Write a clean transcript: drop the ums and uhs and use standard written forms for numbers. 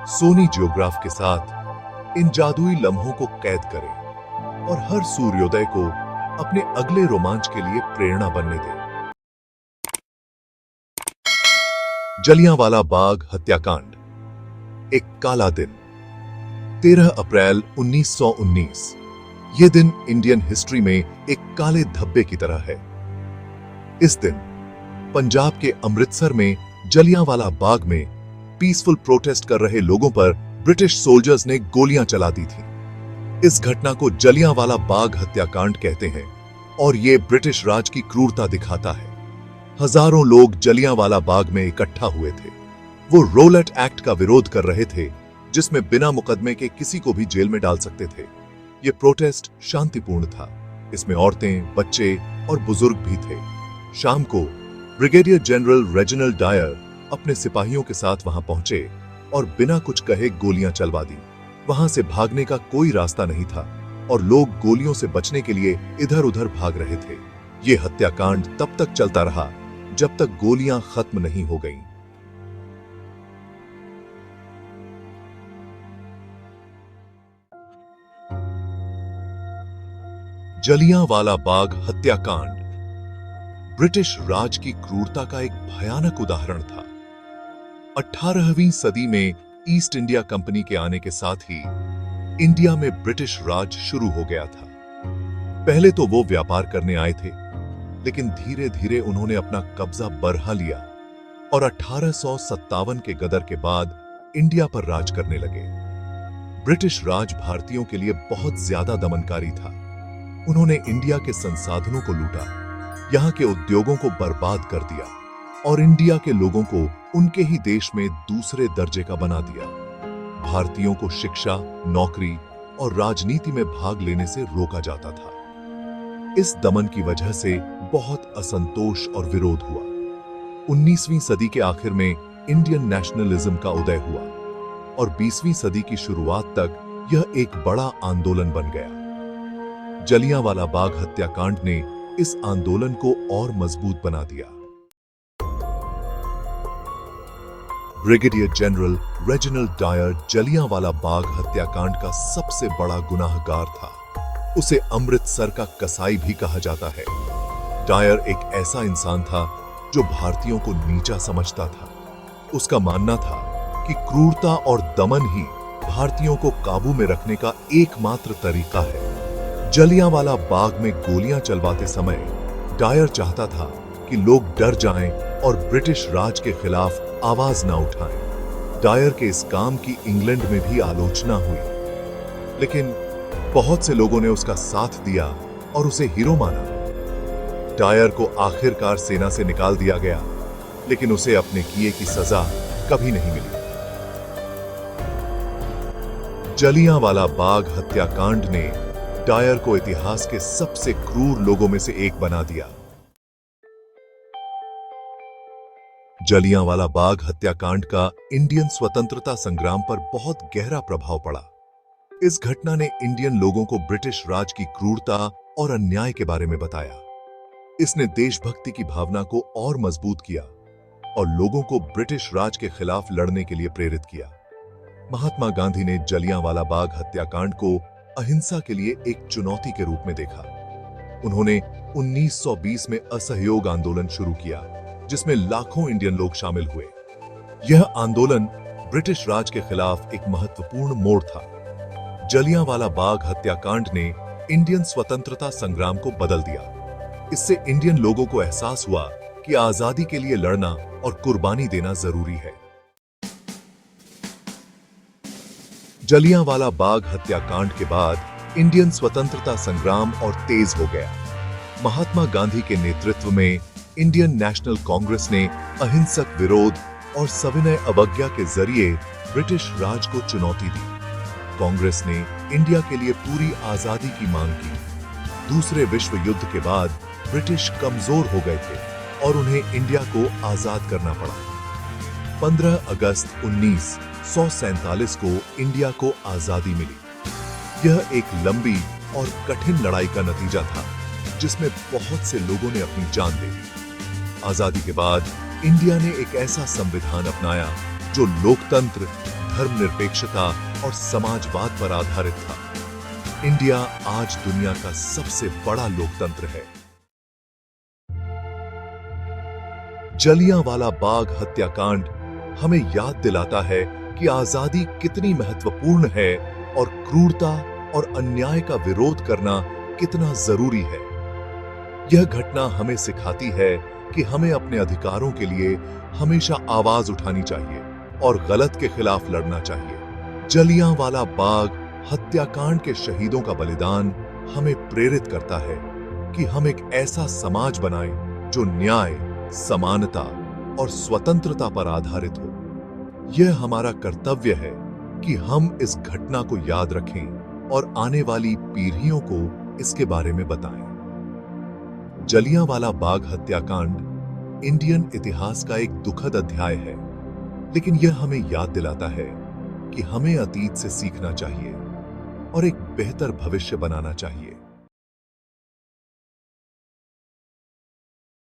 सोनी जियोग्राफ के साथ इन जादुई लम्हों को कैद करें और हर सूर्योदय को अपने अगले रोमांच के लिए प्रेरणा बनने दें। जलियांवाला बाग हत्याकांड, एक काला दिन। 13 अप्रैल 1919। यह दिन इंडियन हिस्ट्री में एक काले धब्बे की तरह है। इस दिन पंजाब के अमृतसर में जलियांवाला बाग में पीसफुल प्रोटेस्ट कर रहे लोगों पर ब्रिटिश सोल्जर्स ने गोलियां चला दी थी। इस घटना को जलियांवाला बाग हत्याकांड कहते हैं और यह ब्रिटिश राज की क्रूरता दिखाता है। हजारों लोग जलियांवाला बाग में इकट्ठा हुए थे। वो रोलेट एक्ट का विरोध कर रहे थे, जिसमें बिना मुकदमे के किसी को भी जेल में डाल सकते थे। यह प्रोटेस्ट शांतिपूर्ण था। इसमें औरतें, बच्चे और बुजुर्ग भी थे। शाम को ब्रिगेडियर जनरल रेजिनाल्ड डायर अपने सिपाहियों के साथ वहां पहुंचे और बिना कुछ कहे गोलियां चलवा दी। वहां से भागने का कोई रास्ता नहीं था और लोग गोलियों से बचने के लिए इधर उधर भाग रहे थे। यह हत्याकांड तब तक चलता रहा जब तक गोलियां खत्म नहीं हो गईं। जलियांवाला बाग हत्याकांड ब्रिटिश राज की क्रूरता का एक भयानक उदाहरण था। 18वीं सदी में ईस्ट इंडिया कंपनी के आने के साथ ही इंडिया में ब्रिटिश राज शुरू हो गया था। पहले तो वो व्यापार करने आए थे, लेकिन धीरे धीरे उन्होंने अपना कब्जा बरहा लिया और 1857 के गदर के बाद इंडिया पर राज करने लगे। ब्रिटिश राज भारतीयों के लिए बहुत ज्यादा दमनकारी था। उन्होंने इंडिया के संसाधनों को लूटा, यहाँ के उद्योगों को बर्बाद कर दिया और इंडिया के लोगों को उनके ही देश में दूसरे दर्जे का बना दिया। भारतीयों को शिक्षा, नौकरी और राजनीति में भाग लेने से रोका जाता था। इस दमन की वजह से बहुत असंतोष और विरोध हुआ। 19वीं सदी के आखिर में इंडियन नेशनलिज्म का उदय हुआ और 20वीं सदी की शुरुआत तक यह एक बड़ा आंदोलन बन गया। जलियांवाला बाग हत्याकांड ने इस आंदोलन को और मजबूत बना दिया। Brigadier general Reginald Dyer Jallianwala Bagh हत्याकांड का सबसे बड़ा गुनाहगार था। उसे अमृतसर का कसाई भी कहा जाता है। डायर एक ऐसा इंसान था जो भारतीयों को नीचा समझता था। उसका मानना था कि क्रूरता और दमन ही भारतीयों को काबू में रखने का एकमात्र तरीका है। जलियांवाला बाग में गोलियां चलवाते समय डायर चाहता था कि लोग डर जाएं और ब्रिटिश राज के खिलाफ आवाज ना उठाएं। डायर के इस काम की इंग्लैंड में भी आलोचना हुई, लेकिन बहुत से लोगों ने उसका साथ दिया और उसे हीरो माना। डायर को आखिरकार सेना से निकाल दिया गया, लेकिन उसे अपने किए की सजा कभी नहीं मिली। जलियांवाला बाग हत्याकांड ने डायर को इतिहास के सबसे क्रूर लोगों में से एक बना दिया। जलियांवाला बाग हत्याकांड का इंडियन स्वतंत्रता संग्राम पर बहुत गहरा प्रभाव पड़ा। इस घटना ने इंडियन लोगों को ब्रिटिश राज की क्रूरता और अन्याय के बारे में बताया। इसने देशभक्ति की भावना को और मजबूत किया और लोगों को ब्रिटिश राज के खिलाफ लड़ने के लिए प्रेरित किया। महात्मा गांधी ने जलियांवाला बाग हत्याकांड को अहिंसा के लिए एक चुनौती के रूप में देखा। उन्होंने 1920 में असहयोग आंदोलन शुरू किया, जिसमें लाखों इंडियन लोग शामिल हुए। यह आंदोलन ब्रिटिश राज के खिलाफ एक महत्वपूर्ण मोड़ था। जलियांवाला बाग हत्याकांड ने इंडियन स्वतंत्रता संग्राम को बदल दिया। इससे इंडियन लोगों को एहसास हुआ कि आजादी के लिए लड़ना और कुर्बानी देना जरूरी है। जलियांवाला बाग हत्याकांड के बाद इंडियन स्वतंत्रता संग्राम और तेज हो गया। महात्मा गांधी के नेतृत्व में इंडियन नेशनल कांग्रेस ने अहिंसक विरोध और सविनय अवज्ञा के जरिए ब्रिटिश राज को चुनौती दी। कांग्रेस ने इंडिया के लिए पूरी आजादी की मांग की। दूसरे विश्व युद्ध के बाद ब्रिटिश कमजोर हो गए थे और उन्हें इंडिया को आजाद करना पड़ा। 15 अगस्त 1947 को इंडिया को आजादी मिली। यह एक लंबी और कठिन लड़ाई का नतीजा था, जिसमें बहुत से लोगों ने अपनी जान दे दी। आजादी के बाद इंडिया ने एक ऐसा संविधान अपनाया जो लोकतंत्र, धर्मनिरपेक्षता और समाजवाद पर आधारित था। इंडिया आज दुनिया का सबसे बड़ा लोकतंत्र है। जलियांवाला बाग हत्याकांड हमें याद दिलाता है कि आजादी कितनी महत्वपूर्ण है और क्रूरता और अन्याय का विरोध करना कितना जरूरी है। यह घटना हमें सिखाती है कि हमें अपने अधिकारों के लिए हमेशा आवाज उठानी चाहिए और गलत के खिलाफ लड़ना चाहिए। जलियांवाला बाग हत्याकांड के शहीदों का बलिदान हमें प्रेरित करता है कि हम एक ऐसा समाज बनाएं जो न्याय, समानता और स्वतंत्रता पर आधारित हो। यह हमारा कर्तव्य है कि हम इस घटना को याद रखें और आने वाली पीढ़ियों को इसके बारे में बताएं। जलियांवाला बाग हत्याकांड इंडियन इतिहास का एक दुखद अध्याय है, लेकिन यह हमें याद दिलाता है कि हमें अतीत से सीखना चाहिए और एक बेहतर भविष्य बनाना चाहिए।